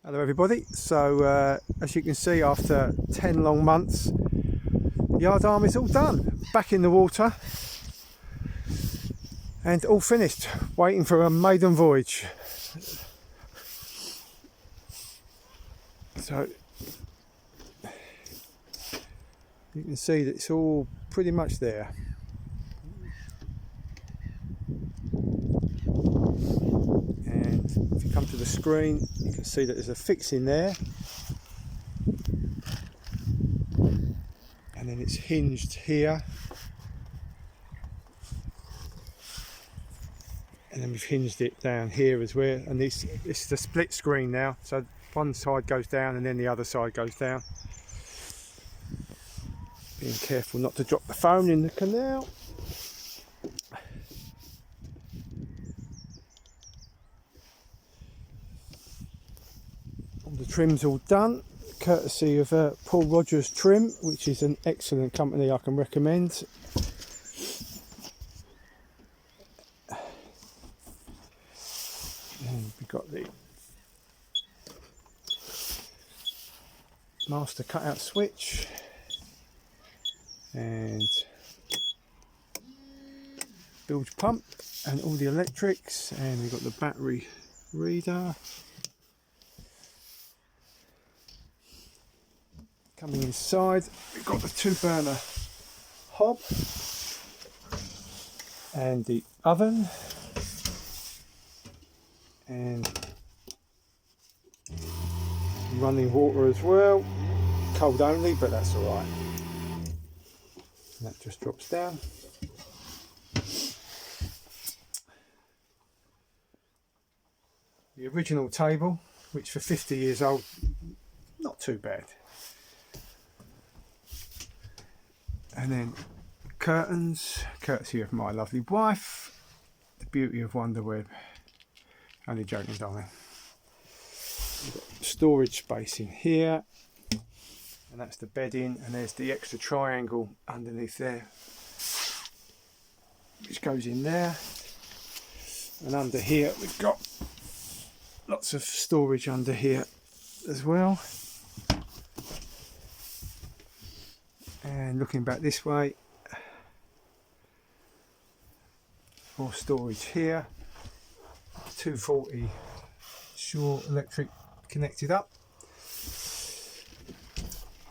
Hello everybody. So as you can see, after 10 long months, the yard arm is all done, back in the water and all finished, waiting for a maiden voyage. So you can see that it's all pretty much there. And if you come to the screen, you can see that there's a fix in there, and then it's hinged here, and then we've hinged it down here as well. And it's the split screen now, so one side goes down and then the other side goes down. Being careful not to drop the phone in the canal. All the trim's all done, courtesy of Paul Rogers Trim, which is an excellent company I can recommend. And we've got the master cutout switch and bilge pump and all the electrics, and we've got the battery reader. Coming inside, we've got the 2-burner hob and the oven, and running water as well, cold only, but that's all right. And that just drops down. The original table, which for 50 years old, not too bad. And then curtains, courtesy of my lovely wife, the beauty of Wonder Web. Only joking, darling. We've got storage space in here, and that's the bedding, and there's the extra triangle underneath there, which goes in there. And under here we've got lots of storage under here as well. And looking back this way, more storage here. 240 Shore electric connected up.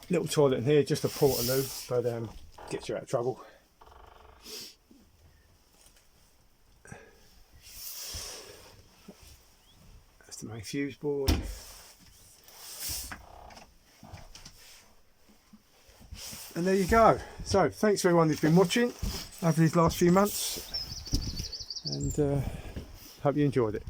Little toilet in here, just a portaloo, but gets you out of trouble. That's the main fuse board. And there you go. So thanks for everyone who's been watching over these last few months, and hope you enjoyed it.